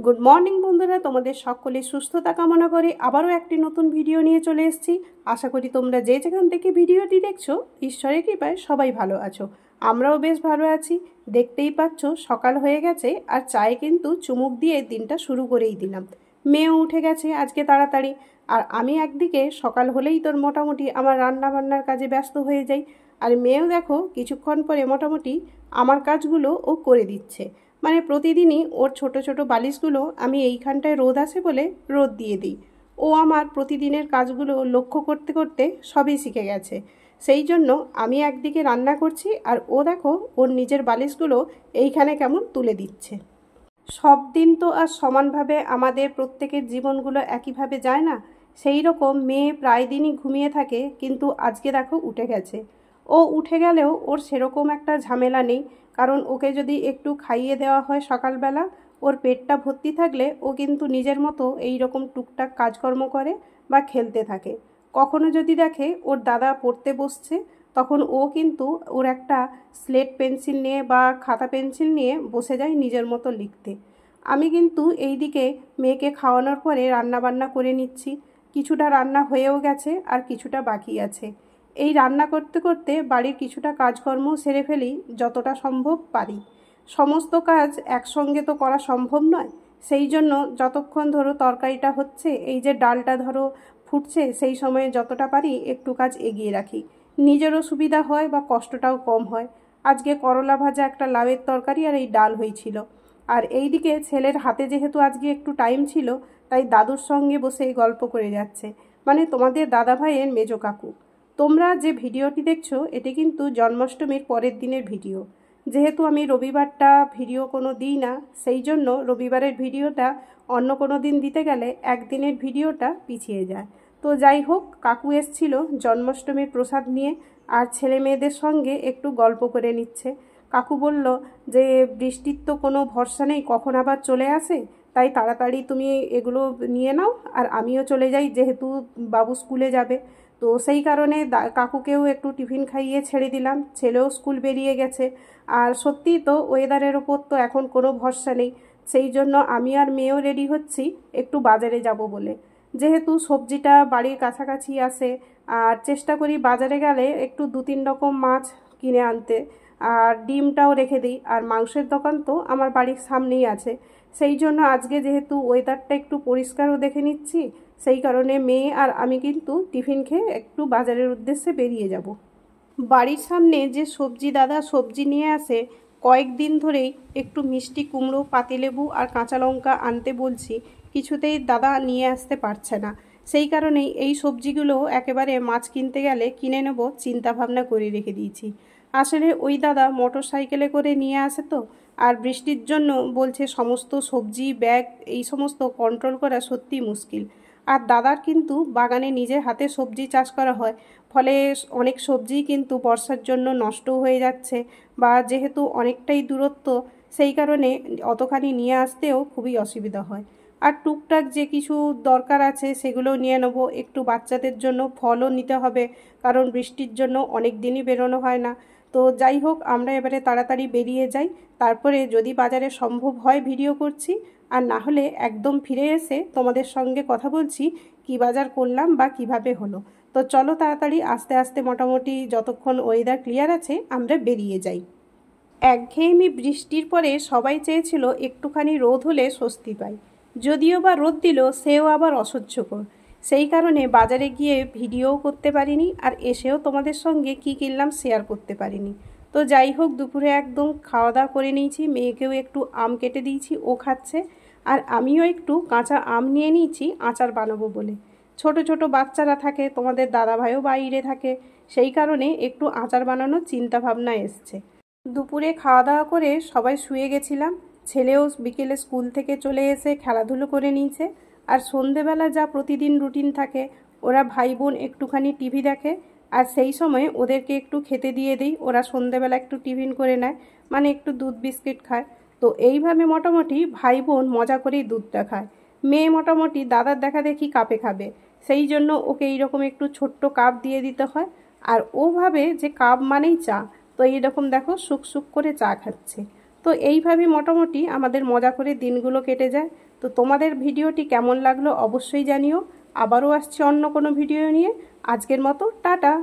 Good morning বন্ধুরা, তোমাদের সকলে সুস্থতা কামনা করে আবারও একটি নতুন ভিডিও নিয়ে চলে এসেছি। আশা করি তোমরা যে যেখান থেকে ভিডিওটি দেখছো ঈশ্বরের কৃপায় সবাই ভালো আছো। আমরাও বেশ ভালো আছি। দেখতেই পাচ্ছ সকাল হয়ে গেছে আর চায়ে কিন্তু চুমুক দিয়ে দিনটা শুরু করেই দিলাম। মেয়েও উঠে গেছে আজকে তাড়াতাড়ি, আর আমি একদিকে সকাল হলেই তোর মোটামুটি আমার রান্না বান্নার কাজে ব্যস্ত হয়ে যাই। আর মেয়েও দেখো কিছুক্ষণ পরে মোটামুটি আমার কাজগুলো ও করে দিচ্ছে। মানে প্রতিদিনই ওর ছোট ছোট বালিশগুলো আমি এইখানটায় রোদ আছে বলে রোদ দিয়ে দিই। ও আমার প্রতিদিনের কাজগুলো লক্ষ্য করতে করতে সবই শিখে গেছে। সেই জন্য আমি একদিকে রান্না করছি আর ও দেখো ওর নিজের বালিশগুলো এইখানে কেমন তুলে দিচ্ছে। সব দিন তো আর সমানভাবে আমাদের প্রত্যেকের জীবনগুলো একইভাবে যায় না। সেই রকম মেয়ে প্রায় দিনই ঘুমিয়ে থাকে, কিন্তু আজকে দেখো উঠে গেছে। ও উঠে গেলেও ওর সেরকম একটা ঝামেলা নেই, কারণ ওকে যদি একটু খাইয়ে দেওয়া হয় সকালবেলা, ওর পেটটা ভর্তি থাকলে ও কিন্তু নিজের মতো এই রকম টুকটাক কাজকর্ম করে বা খেলতে থাকে। কখনো যদি দেখে ওর দাদা পড়তে বসছে, তখন ও কিন্তু ওর একটা স্লেট পেন্সিল নিয়ে বা খাতা পেন্সিল নিয়ে বসে যায় নিজের মতো লিখতে। আমি কিন্তু এই দিকে মেয়েকে খাওয়ানোর পরে রান্না বান্না করে নিচ্ছি। কিছুটা রান্না হয়েও গেছে আর কিছুটা বাকি আছে। এই রান্না করতে করতে বাড়ির কিছুটা কাজকর্ম সেরে ফেলি যতটা সম্ভব পারি। সমস্ত কাজ একসঙ্গে তো করা সম্ভব নয়। সেই জন্য যতক্ষণ ধরো তরকারিটা হচ্ছে, এই যে ডালটা ধরো ফুটছে, সেই সময়ে যতটা পারি একটু কাজ এগিয়ে রাখি। নিজেরও সুবিধা হয় বা কষ্টটাও কম হয়। আজকে করলা ভাজা, একটা লাউয়ের তরকারি আর এই ডাল হয়েছিল। আর এই দিকে ছেলের হাতে যেহেতু আজকে একটু টাইম ছিল, তাই দাদুর সঙ্গে বসে গল্প করে যাচ্ছে। মানে তোমাদের দাদা ভাইয়ের মেজো কাকু। তোমরা যে ভিডিওটি দেখছো এটি কিন্তু জন্মাষ্টমীর পরের দিনের ভিডিও। যেহেতু আমি রবিবারটা ভিডিও কোনো দিই না, সেই জন্য রবিবারের ভিডিওটা অন্য কোনো দিন দিতে গেলে একদিনের ভিডিওটা পিছিয়ে যায়। তো যাই হোক, কাকু এসছিল জন্মাষ্টমীর প্রসাদ নিয়ে আর ছেলে মেয়েদের সঙ্গে একটু গল্প করে নিচ্ছে। কাকু বলল যে বৃষ্টির তো কোনো ভরসা নেই, কখন আবার চলে আসে, তাই তাড়াতাড়ি তুমি এগুলো নিয়ে নাও আর আমিও চলে যাই, যেহেতু বাবু স্কুলে যাবে। তো সেই কারণে কাকুকেও একটু টিফিন খাইয়ে ছেড়ে দিলাম। ছেলেও স্কুল বেরিয়ে গেছে। আর সত্যিই তো ওয়েদারের ওপর তো এখন কোনো ভরসা নেই। সেই জন্য আমি আর মেয়েও রেডি হচ্ছি একটু বাজারে যাব বলে। যেহেতু সবজিটা বাড়ির কাছাকাছি আসে, আর চেষ্টা করি বাজারে গেলে একটু 2-3 রকম মাছ কিনে আনতে। আর ডিমটাও রেখে দিই। আর মাংসের দোকান তো আমার বাড়ির সামনেই আছে। সেই জন্য আজকে যেহেতু ওয়েদারটা একটু পরিষ্কারও দেখে নিচ্ছি, সেই কারণে মেয়ে আর আমি কিন্তু টিফিন খেয়ে একটু বাজারের উদ্দেশ্যে বেরিয়ে যাব। বাড়ির সামনে যে সবজি দাদা সবজি নিয়ে আসে, কয়েকদিন ধরেই একটু মিষ্টি কুমড়ো, পাতিলেবু আর কাঁচা লঙ্কা আনতে বলছি, কিছুতেই দাদা নিয়ে আসতে পারছে না। সেই কারণেই এই সবজিগুলো একেবারে মাছ কিনতে গেলে কিনে নেব চিন্তা ভাবনা করে রেখে দিয়েছি। আসলে ওই দাদা মোটর সাইকেলে করে নিয়ে আসে তো, আর বৃষ্টির জন্য বলছে সমস্ত সবজি ব্যাগ এই সমস্ত কন্ট্রোল করা সত্যি মুশকিল। আর দাদার কিন্তু বাগানে নিজের হাতে সবজি চাষ করা হয়, ফলে অনেক সবজিই কিন্তু বর্ষার জন্য নষ্টও হয়ে যাচ্ছে, বা যেহেতু অনেকটাই দূরত্ব, সেই কারণে অতখানি নিয়ে আসতেও খুবই অসুবিধা হয়। আর টুকটাক যে কিছু দরকার আছে সেগুলো নিয়ে নেবো। একটু বাচ্চাদের জন্য ফলও নিতে হবে, কারণ বৃষ্টির জন্য অনেক দিনই বেরোনো হয় না। তো যাই হোক, আমরা এবারে তাড়াতাড়ি বেরিয়ে যাই। তারপরে যদি বাজারে সম্ভব হয় ভিডিও করছি, আর না হলে একদম ফিরে এসে তোমাদের সঙ্গে কথা বলছি কি বাজার করলাম বা কিভাবে হলো। তো চলো তাড়াতাড়ি আস্তে আস্তে মোটামুটি যতক্ষণ ওয়েদার ক্লিয়ার আছে আমরা বেরিয়ে যাই। একঘেয়েমি বৃষ্টির পরে সবাই চেয়েছিল একটুখানি রোদ হলে স্বস্তি পায়, যদিও বা রোদ দিল সেও আবার অসহ্যকর। সেই কারণে বাজারে গিয়ে ভিডিও করতে পারিনি, আর এসেও তোমাদের সঙ্গে কি কিনলাম শেয়ার করতে পারিনি। তো যাই হোক, দুপুরে একদম খাওয়া দাওয়া করে নিয়েছি। মেয়েকেও একটু আম কেটে দিয়েছি, ও খাচ্ছে। আর আমিও একটু কাঁচা আম নিয়ে নিয়েছি আচার বানাবো বলে। ছোট ছোট বাচ্চারা থাকে, তোমাদের দাদাভাইও বাইরে থাকে, সেই কারণে একটু আচার বানানোর চিন্তা ভাবনা এসছে। দুপুরে খাওয়া দাওয়া করে সবাই শুয়ে গেছিলাম। ছেলেও বিকেলে স্কুল থেকে চলে এসে খেলাধুলো করে নিয়েছে। আর সন্ধেবেলা যা প্রতিদিন রুটিন থাকে, ওরা ভাই বোন একটুখানি টিভি দেখে, আর সেই সময় ওদেরকে একটু খেতে দিয়ে দিই। ওরা সন্ধেবেলা একটু টিফিন করে নেয়, মানে একটু দুধ বিস্কিট খায়। তো এইভাবে মোটামুটি ভাই বোন মজা করেই দুধটা খায়। মেয়ে মোটামুটি দাদার দেখা দেখি কাপে খাবে, সেই জন্য ওকে এইরকম একটু ছোট্ট কাপ দিয়ে দিতে হয়। আর ও ভাবে যে কাপ মানেই চা, তো এইরকম দেখো সুক সুক করে চা খাচ্ছে। তো তো এইভাবে মোটামুটি আমাদের মজা করে দিনগুলো কেটে যায়। তো তোমাদের ভিডিওটি কেমন লাগলো অবশ্যই জানিও। আবারও আসছি অন্য কোনো ভিডিও নিয়ে। আজকের মতো টাটা।